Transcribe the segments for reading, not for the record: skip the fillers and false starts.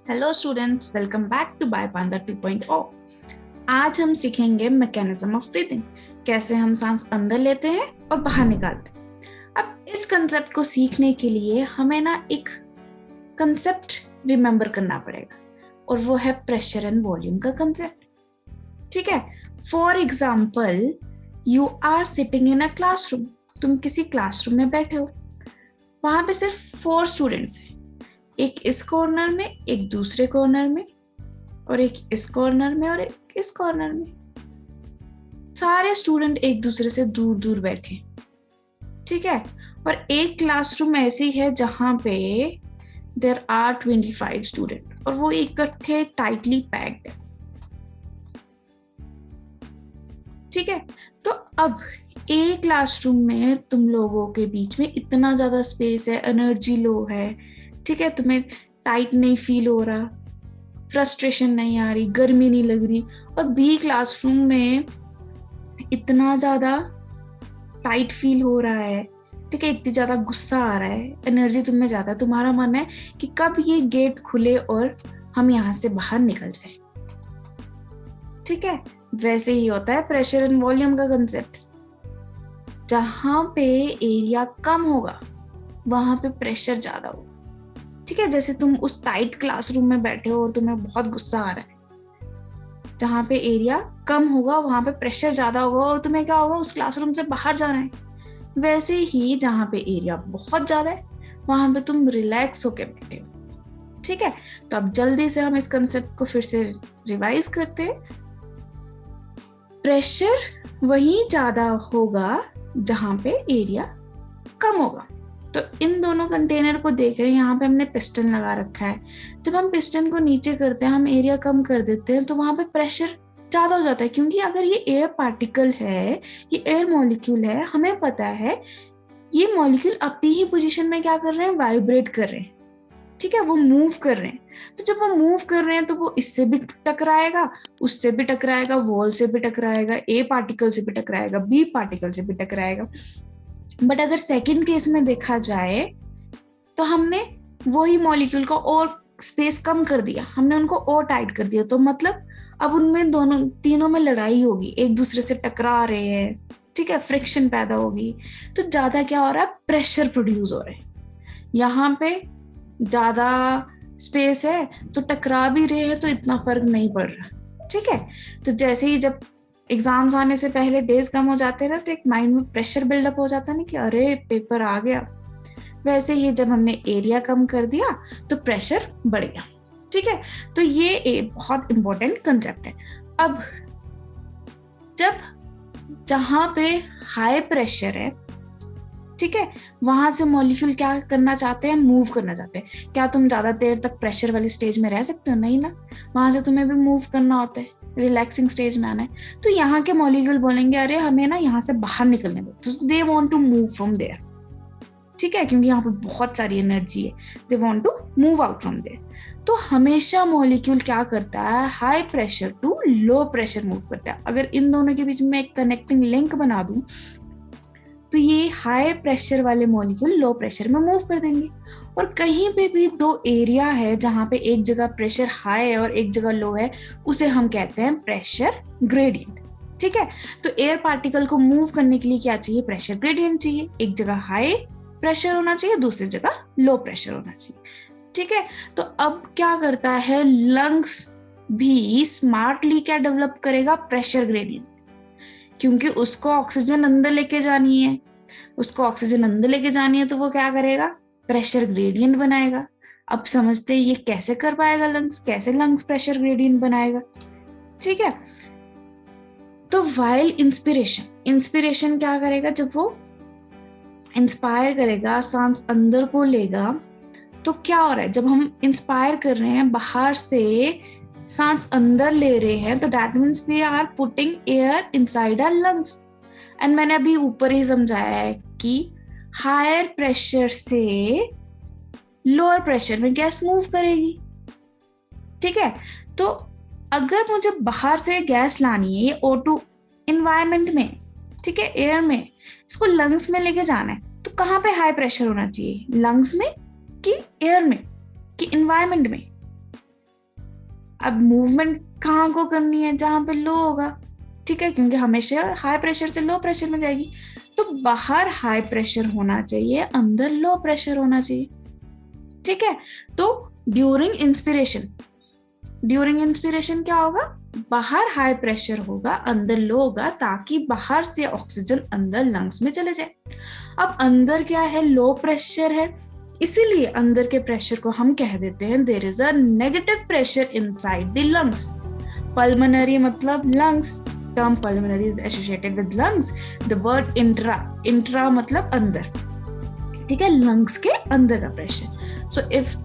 Hello students, welcome back to Bye Panda 2.0। आज हम सीखेंगे मैकेनिज्म ऑफ ब्रीथिंग, कैसे हम सांस अंदर लेते हैं और बाहर निकालते हैं। अब इस कंसेप्ट को सीखने के लिए हमें ना एक कंसेप्ट रिमेम्बर करना पड़ेगा और वो है प्रेशर एंड वॉल्यूम का कंसेप्ट। ठीक है, for example you are sitting in a classroom. तुम किसी क्लासरूम में बैठे हो, वहां पे सिर्फ 4 स्टूडेंट्स हैं, एक इस कॉर्नर में, एक दूसरे कॉर्नर में, और एक इस कॉर्नर में, और एक इस कॉर्नर में। सारे स्टूडेंट एक दूसरे से दूर दूर बैठे, ठीक है। और एक क्लासरूम ऐसी है जहां पे देयर आर 25 स्टूडेंट और वो इकट्ठे टाइटली पैक्ड है, ठीक है। तो अब एक क्लासरूम में तुम लोगों के बीच में इतना ज्यादा स्पेस है, एनर्जी लो है, ठीक है, तुम्हें टाइट नहीं फील हो रहा, फ्रस्ट्रेशन नहीं आ रही, गर्मी नहीं लग रही। और बी क्लासरूम में इतना ज्यादा टाइट फील हो रहा है, ठीक है, इतनी ज्यादा गुस्सा आ रहा है, एनर्जी तुम में ज्यादा है, तुम्हारा मन है कि कब ये गेट खुले और हम यहाँ से बाहर निकल जाए, ठीक है। वैसे ही होता है प्रेशर एंड वॉल्यूम का कंसेप्ट। जहां पे एरिया कम होगा वहां पे प्रेशर ज्यादा होगा, ठीक है। जैसे तुम उस टाइट क्लासरूम में बैठे हो और तुम्हें बहुत गुस्सा आ रहा है, जहां पे एरिया कम होगा वहां पे प्रेशर ज्यादा होगा और तुम्हें क्या होगा, उस क्लासरूम से बाहर जाना है। वैसे ही जहां पे एरिया बहुत ज्यादा है वहां पे तुम रिलैक्स होके बैठे हो, ठीक है। तो अब जल्दी से हम इस कंसेप्ट को फिर से रिवाइज करते हैं। प्रेशर वही ज्यादा होगा जहां पे एरिया कम होगा। तो इन दोनों कंटेनर को देख रहे हैं, यहाँ पे हमने पिस्टन लगा रखा है। जब हम पिस्टन को नीचे करते हैं, हम एरिया कम कर देते हैं, तो वहां पे प्रेशर ज्यादा हो जाता है, क्योंकि अगर ये एयर पार्टिकल है, ये एयर मॉलिक्यूल है, हमें पता है ये मॉलिक्यूल अपनी ही पोजीशन में क्या कर रहे हैं, वाइब्रेट कर रहे हैं, ठीक है, वो मूव कर रहे हैं। तो जब वो मूव कर रहे हैं तो वो इससे भी टकराएगा, उससे भी टकराएगा, वॉल से भी टकराएगा, ए पार्टिकल से भी टकराएगा, बी पार्टिकल से भी टकराएगा। बट अगर सेकंड केस में देखा जाए तो हमने वही मॉलिक्यूल का और स्पेस कम कर दिया, हमने उनको और टाइट कर दिया, तो मतलब अब उनमें दोनों तीनों में लड़ाई होगी, एक दूसरे से टकरा रहे हैं, ठीक है, फ्रिक्शन पैदा होगी। तो ज्यादा क्या हो रहा है, प्रेशर प्रोड्यूस हो रहा है। यहाँ पे ज्यादा स्पेस है तो टकरा भी रहे हैं तो इतना फर्क नहीं पड़ रहा, ठीक है। तो जैसे ही जब एग्जाम्स आने से पहले डेज कम हो जाते हैं ना, तो एक माइंड में प्रेशर बिल्डअप हो जाता है ना कि अरे पेपर आ गया। वैसे ही जब हमने एरिया कम कर दिया तो प्रेशर बढ़ गया, ठीक है। तो ये एक बहुत इंपॉर्टेंट कंसेप्ट है। अब जब जहां पे हाई प्रेशर है, ठीक है, वहां से मॉलिक्यूल क्या करना चाहते हैं, मूव करना चाहते हैं। क्या तुम ज्यादा देर तक प्रेशर वाली स्टेज में रह सकते हो? नहीं ना, वहां से तुम्हें भी मूव करना होता है, रिलैक्सिंग स्टेज में आना है। तो यहाँ के मॉलिक्यूल बोलेंगे अरे हमें ना यहाँ से बाहर निकलने दो, तो they want to move from there, ठीक है, क्योंकि यहाँ पे बहुत सारी एनर्जी है, they want to move out from there. तो हमेशा मॉलिक्यूल क्या करता है, high pressure to low pressure move करता है। अगर इन दोनों के बीच में एक कनेक्टिंग लिंक बना दूं तो ये हाई प्रेशर वाले मॉलिक्यूल लो प्रेशर में मूव कर देंगे। और कहीं पे भी दो एरिया है जहां पे एक जगह प्रेशर हाई है और एक जगह लो है, उसे हम कहते हैं प्रेशर ग्रेडियंट, ठीक है। तो एयर पार्टिकल को मूव करने के लिए क्या चाहिए, प्रेशर ग्रेडियंट चाहिए। एक जगह हाई प्रेशर होना चाहिए, दूसरी जगह लो प्रेशर होना चाहिए, ठीक है। तो अब क्या करता है, लंग्स भी स्मार्टली क्या डेवलप करेगा, प्रेशर ग्रेडियंट, क्योंकि उसको ऑक्सीजन अंदर लेके जानी है, उसको ऑक्सीजन अंदर लेके जानी है, तो वो क्या करेगा, प्रेशर ग्रेडियंट बनाएगा। अब समझते हैं ये कैसे कर पाएगा लंग्स, कैसे लंग्स प्रेशर ग्रेडियंट बनाएगा, ठीक है। तो वाइल इंस्पिरेशन क्या करेगा, जब वो इंस्पायर करेगा, सांस अंदर को लेगा, तो क्या हो रहा है, जब हम इंस्पायर कर रहे हैं, बाहर से सांस अंदर ले रहे हैं, तो that means we are putting air inside our lungs. And मैंने अभी ऊपर ही समझाया है कि हायर प्रेशर से लोअर प्रेशर में गैस मूव करेगी, ठीक है। तो अगर मुझे बाहर से गैस लानी है, ये O2 एनवायरनमेंट में, ठीक है, एयर में, इसको लंग्स में लेके जाना है, तो कहाँ पे हाई प्रेशर होना चाहिए, लंग्स में कि एयर में कि एनवायरनमेंट में? अब मूवमेंट कहाँ को करनी है, जहाँ पे लो होगा, ठीक है, क्योंकि हमेशा हाई प्रेशर से लो प्रेशर में जाएगी। तो बाहर हाई प्रेशर होना चाहिए, अंदर लो प्रेशर होना चाहिए, ठीक है। तो ड्यूरिंग इंस्पिरेशन क्या होगा, बाहर हाई प्रेशर होगा, अंदर लो होगा, ताकि बाहर से ऑक्सीजन अंदर लंग्स में चले जाए। अब अंदर क्या है, लो प्रेशर है, इसीलिए अंदर के प्रेशर को हम कह देते हैं there is a negative pressure inside the lungs. Pulmonary मतलब lungs, term pulmonary is associated with lungs. The word intra मतलब अंदर, ठीक है, लंग्स के अंदर का प्रेशर। सो इफ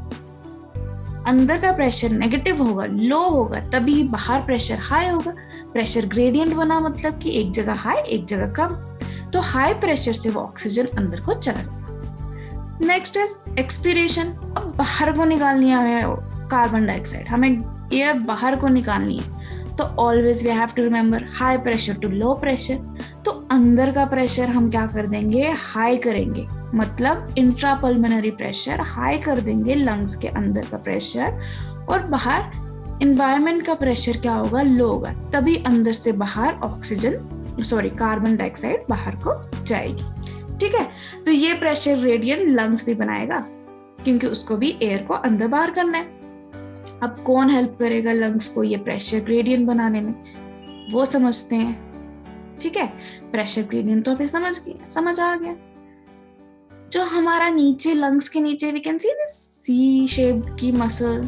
अंदर का प्रेशर नेगेटिव होगा, लो होगा, तभी बाहर प्रेशर हाई होगा। प्रेशर ग्रेडियंट बना मतलब कि एक जगह हाई एक जगह कम, तो हाई प्रेशर से वो ऑक्सीजन अंदर को चला जाएगा। Next is expiration. अब बाहर को निकालनी है हमें कार्बन डाइऑक्साइड, हमें एयर बाहर को निकालनी है, तो always we have to remember high pressure to low pressure. तो अंदर का प्रेशर हम क्या कर देंगे, हाई करेंगे, मतलब इंट्रा पल्मोनरी प्रेशर हाई कर देंगे, लंग्स के अंदर का प्रेशर, और बाहर एनवायरनमेंट का प्रेशर क्या होगा, लो होगा, तभी अंदर से बाहर कार्बन डाइऑक्साइड बाहर को जाएगी, ठीक है। तो ये प्रेशर ग्रेडियंट लंग्स भी बनाएगा, क्योंकि उसको भी एयर को अंदर बाहर करना है। अब कौन हेल्प करेगा लंग्स को ये प्रेशर ग्रेडियंट बनाने में, वो समझते हैं, ठीक है। प्रेशर ग्रेडियंट तो अभी समझ आ गया। जो हमारा नीचे लंग्स के नीचे we can see this C shape की मसल,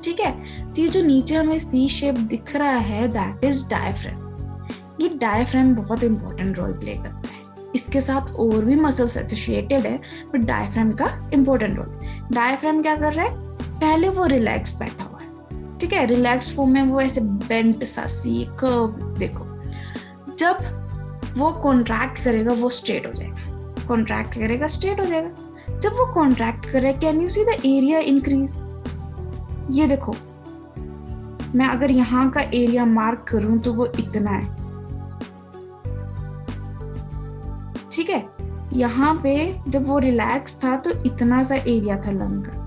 ठीक है। तो ये जो नीचे हमें सी शेप दिख रहा है दैट इज डायफ्राम। ये डायफ्राम बहुत इंपॉर्टेंट रोल प्ले करता है, इसके साथ और भी मसल्स एसोसिएटेड है, बट डायफ्राम का इंपॉर्टेंट रोल। डायफ्राम क्या कर रहा है, पहले वो रिलैक्स बैठा हुआ है, ठीक है, रिलैक्स फॉर्म में वो ऐसे बेंट सा सी कर्व, देखो जब वो कॉन्ट्रैक्ट करेगा वो स्ट्रेट हो जाएगा, कॉन्ट्रैक्ट करेगा स्ट्रेट हो जाएगा। जब वो कॉन्ट्रैक्ट करे, can you see the area increase. ये देखो, मैं अगर यहाँ का एरिया मार्क करूं तो वो इतना है, ठीक है। यहाँ पे जब वो रिलैक्स था तो इतना सा एरिया था लंग का,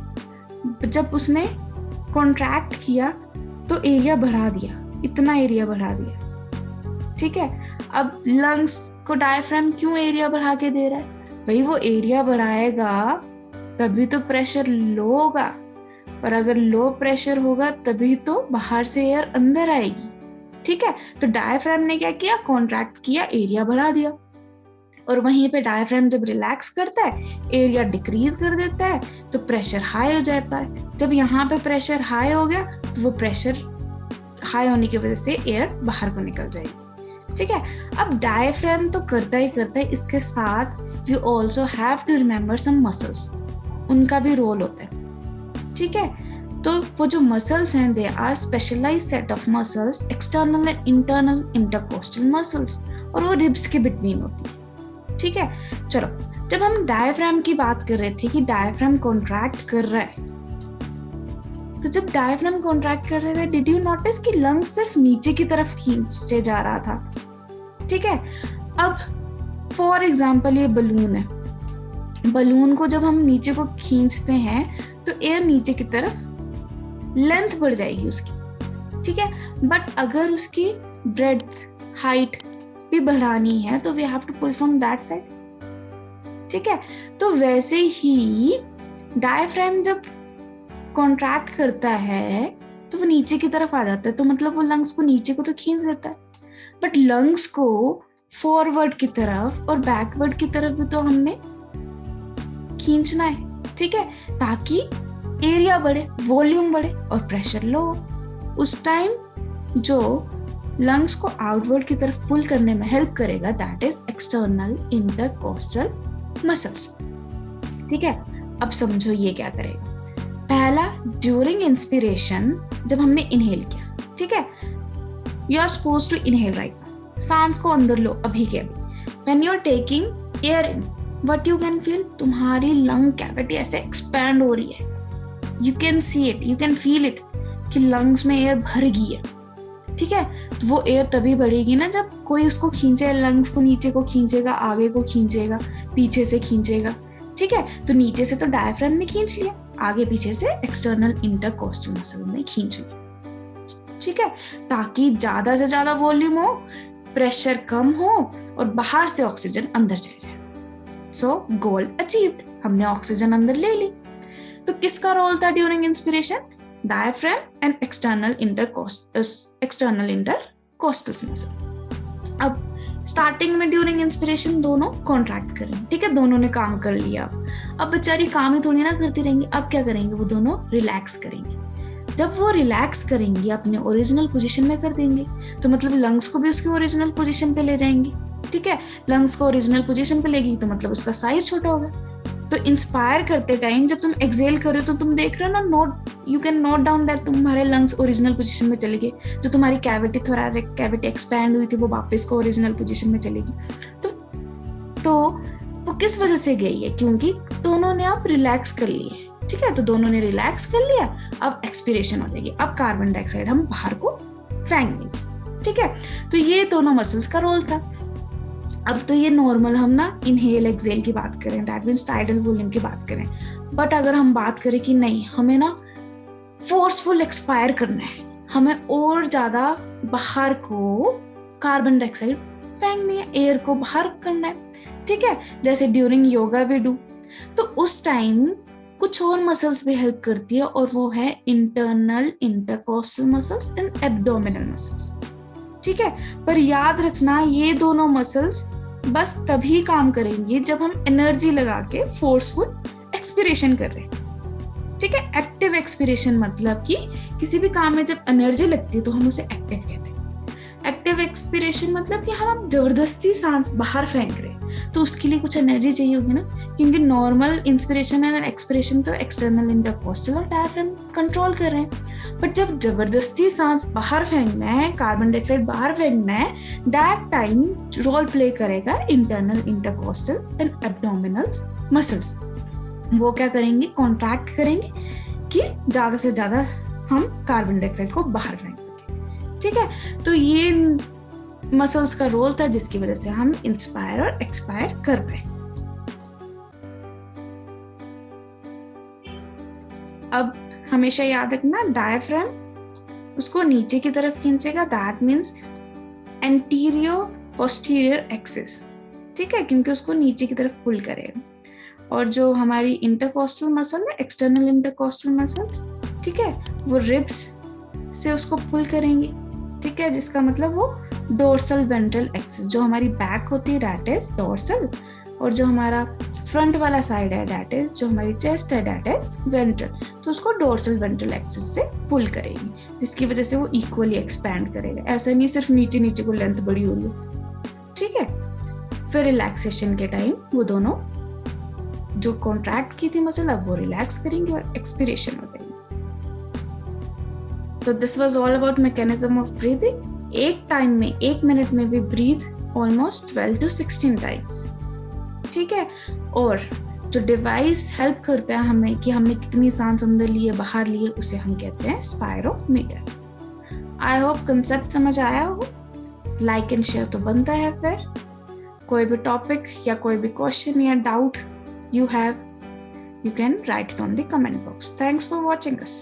जब उसने कॉन्ट्रैक्ट किया तो एरिया बढ़ा दिया, इतना एरिया बढ़ा दिया, ठीक है। अब लंग्स को डायफ्राम क्यों एरिया बढ़ा के दे रहा है, भाई वो एरिया बढ़ाएगा तभी तो प्रेशर लो होगा, और अगर लो प्रेशर होगा तभी तो बाहर से एयर अंदर आएगी, ठीक है। तो डायफ्राम ने क्या किया, कॉन्ट्रैक्ट किया, एरिया बढ़ा दिया, और वहीं पे डायफ्राम जब रिलैक्स करता है एरिया डिक्रीज कर देता है, तो प्रेशर हाई हो जाता है। जब यहाँ पे प्रेशर हाई हो गया तो वो प्रेशर हाई होने की वजह से एयर बाहर को निकल जाएगी, ठीक है। अब डायफ्राम तो करता ही करता है, इसके साथ you also have to remember some muscles, उनका भी रोल होता है, ठीक है। तो वो जो मसल्स हैं they are specialized set of muscles, external and internal intercostal muscles, और वो रिब्स के बिटवीन होती है, ठीक है। चलो, जब हम डायफ्राम की बात कर रहे थे कि डायफ्राम कॉन्ट्रैक्ट कर रहा है, तो जब डायफ्राम कॉन्ट्रैक्ट कर रहे थे, डिड यू नोटिस कि लंग्स सिर्फ नीचे की तरफ खींचे जा रहा था, ठीक है। अब फॉर एग्जाम्पल ये बलून है, बलून को जब हम नीचे को खींचते हैं तो एयर नीचे की तरफ लेंथ बढ़ जाएगी उसकी, ठीक है। बट अगर उसकी ब्रेड्थ हाइट भी बढ़ानी है तो we have to pull from that side, ठीक है। तो वैसे ही डायफ्राम जब कॉन्ट्रैक्ट करता है तो वो नीचे की तरफ आ जाता है, तो मतलब वो लंग्स को नीचे को तो खींच देता है, बट लंग्स को फॉरवर्ड की तरफ और बैकवर्ड की तरफ भी तो हमने खींचना है, ठीक है, ताकि एरिया बढ़े, वॉल्यूम बढ़े और प्रेशर लो। उस टाइम जो लंग्स को आउटवर्ड की तरफ पुल करने में हेल्प करेगा that is external intercostal muscles, ठीक है। अब समझो ये क्या करेगा। पहला, ड्यूरिंग इंस्पिरेशन जब हमने इनहेल किया, ठीक है, you are supposed to inhale right now, सांस को अंदर लो अभी के अभी। When you are taking air in, what you can feel, तुम्हारी लंग कैविटी ऐसे एक्सपैंड हो रही है, you can see it, you can feel it कि लंग्स में एयर भर गई है, ठीक है। तो वो एयर तभी बढ़ेगी ना जब कोई उसको खींचे, लंग्स को नीचे को खींचेगा, आगे को खींचेगा, पीछे से खींचेगा, ठीक है, तो नीचे से तो डायफ्राम ने खींच लिया, आगे पीछे से एक्सटर्नल इंटरकोस्टल मसल ने खींच लिया, ठीक है, ताकि ज्यादा से ज्यादा वॉल्यूम हो, प्रेशर कम हो और बाहर से ऑक्सीजन अंदर चले जाए। सो गोल अचीव्ड, हमने ऑक्सीजन अंदर ले ली। तो किसका रोल था during inspiration? Diaphragm and external intercostal muscle. अब स्टार्टिंग में ड्यूरिंग इंस्पिरेशन दोनों कॉन्ट्रैक्ट करेंगे, ठीक है, दोनों ने काम कर लिया। अब बेचारी काम ही थोड़ी ना करती रहेंगी, अब क्या करेंगे, वो दोनों रिलैक्स करेंगे। जब वो रिलैक्स करेंगी अपने ओरिजिनल पोजीशन में कर देंगे, तो मतलब लंग्स को भी उसकी ओरिजिनल पोजीशन पे ले जाएंगी, ठीक है, लंग्स को ओरिजिनल पोजीशन पे लेगी तो मतलब उसका साइज छोटा होगा। तो इंस्पायर करते टाइम जब तुम एक्सेल कर रहे हो तो तुम देख रहे हो ना, you can note down that तुम्हारे लंग्स ओरिजिनल पोजीशन में चले गए, जो तुम्हारी कैविटी थोरैसिक कैविटी एक्सपैंड हुई थी वो वापस को ओरिजिनल पोजीशन में चलेगी। तो वो किस वजह से गई है? क्योंकि दोनों ने अब रिलैक्स कर लिए, ठीक है, तो दोनों ने रिलैक्स कर लिया, अब एक्सपिरेशन हो जाएगी, अब कार्बन डाइऑक्साइड हम बाहर को फेंक देंगे, ठीक है। तो ये दोनों मसल्स का रोल था। अब तो ये नॉर्मल हम ना इनहेल एक्सेल की बात करें, दैट मीन्स टाइडल वॉल्यूम की बात करें, बट अगर हम बात करें कि नहीं, हमें ना फोर्सफुल एक्सपायर करना है, हमें और ज्यादा बाहर को कार्बन डाइऑक्साइड फेंकनी है, एयर को बाहर करना है, ठीक है, जैसे ड्यूरिंग योगा भी डू, तो उस टाइम कुछ और मसल्स भी हेल्प करती है और वो है internal intercostal muscles and abdominal muscles, ठीक है। पर याद रखना ये दोनों मसल्स बस तभी काम करेंगी जब हम एनर्जी लगा के फोर्सफुल एक्सपिरेशन कर रहे हैं, ठीक है। एक्टिव एक्सपिरेशन मतलब कि किसी भी काम में जब एनर्जी लगती है तो हम उसे एक्टिव कहते हैं। एक्टिव एक्सपिरेशन मतलब कि हम जबरदस्ती सांस बाहर फेंक रहे हैं, तो उसके लिए कुछ एनर्जी चाहिए होगी ना, क्योंकि नॉर्मल इंस्पिरेशन एंड एक्सपिरेशन तो एक्सटर्नल इंटरकोस्टल और डायफ्राम कंट्रोल कर रहे हैं। बट जब जबरदस्ती सांस बाहर फेंकना है, कार्बन डाइऑक्साइड बाहर फेंकना है, दैट टाइम रोल प्ले करेगा internal intercostal and abdominal muscles. वो क्या करेंगे, कॉन्ट्रैक्ट करेंगे कि ज्यादा से ज्यादा हम कार्बन डाइऑक्साइड को बाहर फेंक सकें, ठीक है। तो ये मसल्स का रोल था जिसकी वजह से हम इंस्पायर और एक्सपायर कर पाए। अब हमेशा याद रखना, डायफ्राम उसको नीचे की तरफ खींचेगा, that means anterior posterior axis, ठीक है, क्योंकि उसको नीचे की तरफ पुल करेगा। और जो हमारी इंटरकोस्टल मसल है, एक्सटर्नल इंटरकोस्टल मसल्स, ठीक है, वो रिब्स से उसको पुल करेंगे, ठीक है, जिसका मतलब वो डोर्सल वेंट्रल एक्सिस, जो हमारी बैक होती है दैट इज डोर्सल, और जो हमारा फ्रंट वाला साइड है दैट इज, जो हमारी चेस्ट है दैट इज वेंट्रल, तो उसको डोर्सल वेंट्रल एक्सिस से पुल करेगी, जिसकी वजह से वो इक्वली एक्सपैंड करेगा। ऐसा नहीं सिर्फ नीचे नीचे को लेंथ बड़ी हो रही है, ठीक है। फिर रिलैक्सेशन के टाइम वो दोनों जो कॉन्ट्रैक्ट की थी मसल, अब वो रिलैक्स करेंगे और एक्सपिरेशन हो जाएगी। तो this was all about mechanism of breathing. एक टाइम में, 1 मिनट में भी ब्रीथ ऑलमोस्ट 12 to 16 टाइम्स, ठीक है। और जो डिवाइस हेल्प करता है हमें कि हमने कितनी सांस अंदर लिए बाहर लिए, उसे हम कहते हैं स्पायरोमीटर। आई होप कंसेप्ट समझ आया हो। लाइक एंड शेयर तो बनता है। फिर कोई भी टॉपिक या कोई भी क्वेश्चन या doubt you have, you can write it on the comment box. Thanks for watching us.